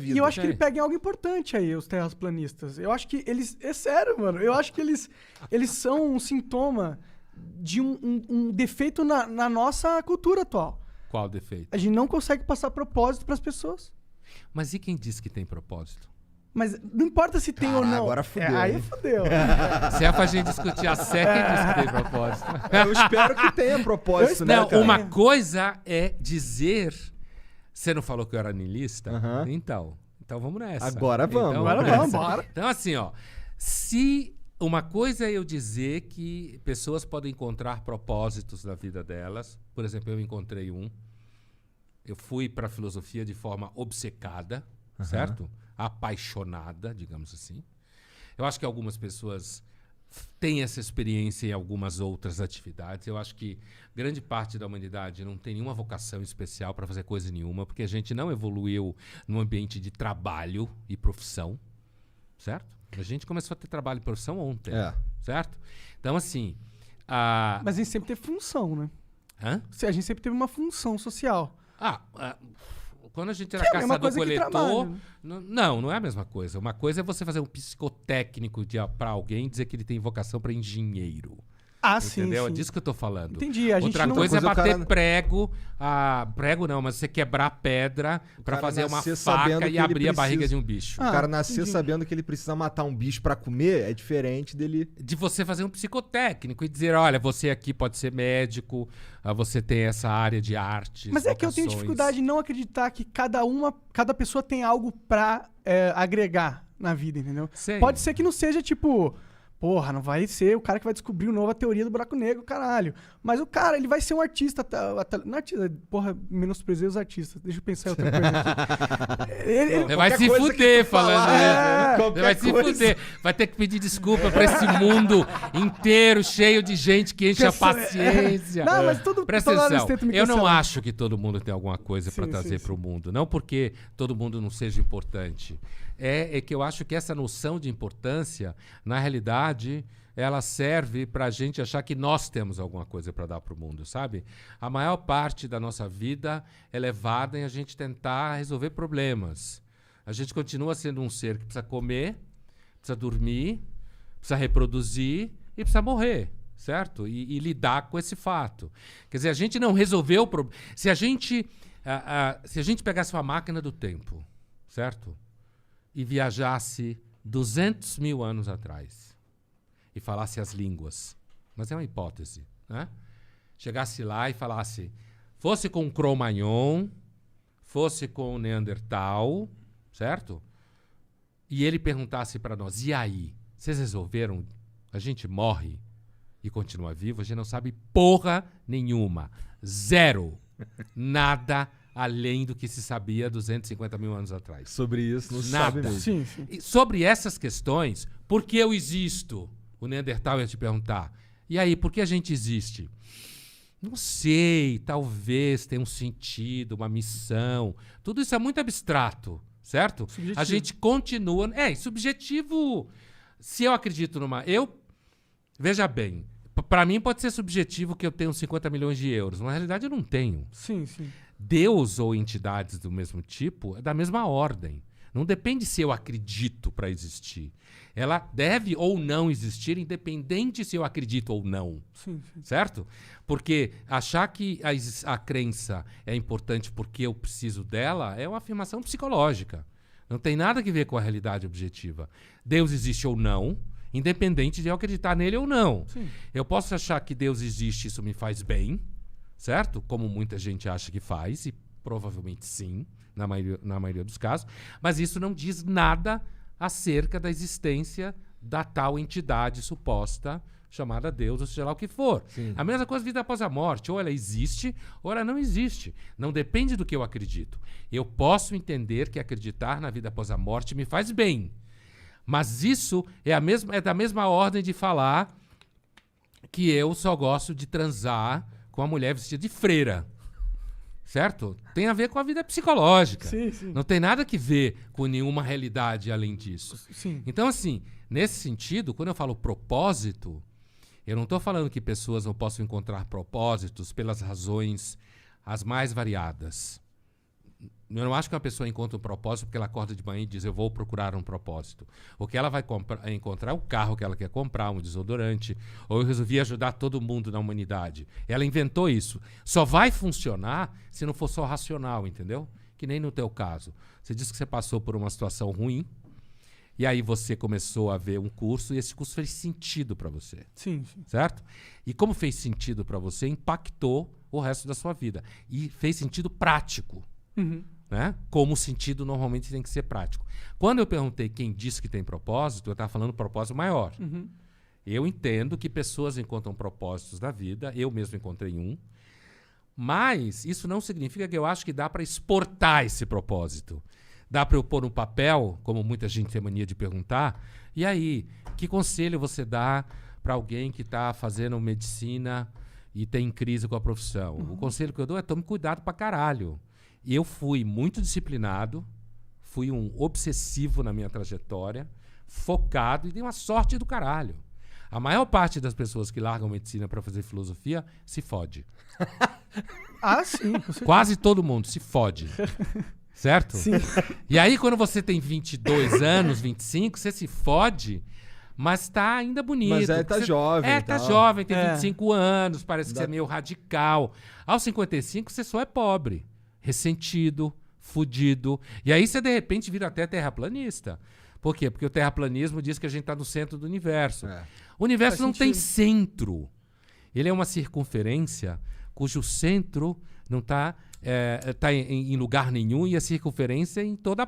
E eu acho que ele pega em algo importante aí, os terraplanistas. Eu acho que eles... É sério, mano. Eu acho que eles são um sintoma de um defeito na nossa cultura atual. Qual defeito? A gente não consegue passar propósito pras pessoas. Mas e quem disse que tem propósito? Mas não importa se tem ou não. Agora fudeu. Aí fudeu. Se é pra gente discutir a Sé, quem disse que tem propósito? Eu espero que tenha propósito, né, Não, cara? uma coisa é dizer... Você não falou que eu era niilista? Aham. Então vamos nessa. Agora vamos. Então, Agora nessa. vamos, bora. Então assim, ó. Se uma coisa é eu dizer que pessoas podem encontrar propósitos na vida delas. Por exemplo, eu encontrei um. Eu fui para a filosofia de forma obcecada, certo? Apaixonada, digamos assim. Eu acho que algumas pessoas têm essa experiência em algumas outras atividades. Eu acho que grande parte da humanidade não tem nenhuma vocação especial para fazer coisa nenhuma, porque a gente não evoluiu no ambiente de trabalho e profissão, certo? A gente começou a ter trabalho e profissão ontem, certo? Então, assim... Mas a gente sempre teve função, né? Hã? A gente sempre teve uma função social. Quando a gente era Que é a mesma coisa que caçador-coletor... trabalho. Não é a mesma coisa. Uma coisa é você fazer um psicotécnico para alguém e dizer que ele tem vocação para engenheiro. Sim, Entendeu? sim. É disso que eu tô falando. Entendi. A gente Outra não... coisa é Coisa o bater cara- prego. Prego não, mas você quebrar pedra para cara fazer uma nascer sabendo faca que e ele abrir a barriga precisa. de um bicho. O cara nascer entendi. sabendo que ele precisa matar um bicho pra comer é diferente dele... De você fazer um psicotécnico e dizer, olha, você aqui pode ser médico, você tem essa área de artes, Mas é que eu tenho vocações. dificuldade em não acreditar que cada pessoa tem algo pra agregar na vida, entendeu? Sei. Pode ser que não seja tipo... Porra, não vai ser o cara que vai descobrir nova teoria do buraco negro, caralho. Mas o cara, ele vai ser um artista. Não artista, porra, menosprezei os artistas. Deixa eu pensar em outra coisa aqui. Você vai Qualquer se coisa que fuder tu falando falar, isso. Você qualquer vai se coisa. fuder. Vai ter que pedir desculpa pra esse mundo inteiro, cheio de gente que enche a paciência. Não, mas tudo Presta toda hora eles atenção. tentam me Eu não cancelar. acho que todo mundo tem alguma coisa pra Sim, trazer sim, pro mundo. Não porque todo mundo não seja importante. É que eu acho que essa noção de importância, na realidade... ela serve pra gente achar que nós temos alguma coisa pra dar pro mundo, sabe? A maior parte da nossa vida é levada em a gente tentar resolver problemas. A gente continua sendo um ser que precisa comer, precisa dormir, precisa reproduzir e precisa morrer, certo? E lidar com esse fato. Quer dizer, a gente não resolveu o problema. Se a gente pegasse uma máquina do tempo, certo? E viajasse 200 mil anos atrás, e falasse as línguas, mas é uma hipótese, né? Chegasse lá e falasse, fosse com Cro-Magnon, fosse com Neandertal, certo? E ele perguntasse para nós, e aí? Vocês resolveram? A gente morre e continua vivo? A gente não sabe porra nenhuma. Zero. Nada além do que se sabia 250 mil anos atrás. Sobre isso, não se Nada. sabe mesmo. Sim, sim. E sobre essas questões, por que eu existo? O Neandertal ia te perguntar. E aí, por que a gente existe? Não sei, talvez tenha um sentido, uma missão. Tudo isso é muito abstrato, certo? Subjetivo. A gente continua... subjetivo... Se eu acredito numa... Veja bem, para mim pode ser subjetivo que eu tenho 50 milhões de euros. Na realidade, eu não tenho. Sim, sim. Deus ou entidades do mesmo tipo é da mesma ordem. Não depende se eu acredito para existir. Ela deve ou não existir, independente se eu acredito ou não. Sim, sim. Certo? Porque achar que a crença é importante porque eu preciso dela é uma afirmação psicológica. Não tem nada a ver com a realidade objetiva. Deus existe ou não, independente de eu acreditar nele ou não. Sim. Eu posso achar que Deus existe, isso me faz bem, certo? Como muita gente acha que faz, e provavelmente sim, na maioria dos casos, mas isso não diz nada acerca da existência da tal entidade suposta chamada Deus, ou seja lá o que for. Sim. A mesma coisa vida após a morte, ou ela existe, ou ela não existe. Não depende do que eu acredito. Eu posso entender que acreditar na vida após a morte me faz bem, mas isso é da mesma ordem de falar que eu só gosto de transar com a mulher vestida de freira. Certo? Tem a ver com a vida psicológica. Sim, sim. Não tem nada que ver com nenhuma realidade além disso. Sim. Então, assim, nesse sentido, quando eu falo propósito, eu não estou falando que pessoas não possam encontrar propósitos pelas razões as mais variadas. Eu não acho que uma pessoa encontra um propósito porque ela acorda de manhã e diz, eu vou procurar um propósito. O que ela vai encontrar é o carro que ela quer comprar, um desodorante, ou eu resolvi ajudar todo mundo na humanidade. Ela inventou isso. Só vai funcionar se não for só racional, entendeu? Que nem no teu caso. Você disse que você passou por uma situação ruim, e aí você começou a ver um curso, e esse curso fez sentido para você. Sim. Certo? E como fez sentido para você, impactou o resto da sua vida. E fez sentido prático. Uhum. Né? Como o sentido normalmente tem que ser prático. Quando eu perguntei quem disse que tem propósito, eu estava falando propósito maior. Uhum. Eu entendo que pessoas encontram propósitos da vida, eu mesmo encontrei um, mas isso não significa que eu acho que dá para exportar esse propósito. Dá para eu pôr no papel, como muita gente tem mania de perguntar, e aí, que conselho você dá para alguém que está fazendo medicina e tem crise com a profissão? O conselho que eu dou é tome cuidado pra caralho. Eu fui muito disciplinado, fui um obsessivo na minha trajetória, focado e dei uma sorte do caralho. A maior parte das pessoas que largam medicina para fazer filosofia se fode. Ah, sim. Com certeza. Quase todo mundo se fode. Certo? Sim. E aí, quando você tem 22 anos, 25, você se fode, mas tá ainda bonito. Mas aí tá jovem e tá tal. jovem, tem É. 25 anos, parece que você é meio radical. Aos 55, você só é pobre, ressentido, fudido. E aí você, de repente, vira até terraplanista. Por quê? Porque o terraplanismo diz que a gente tá no centro do universo. É. O universo Faz não tem sentido. centro. Ele é uma circunferência cujo centro não está em lugar nenhum e a circunferência em toda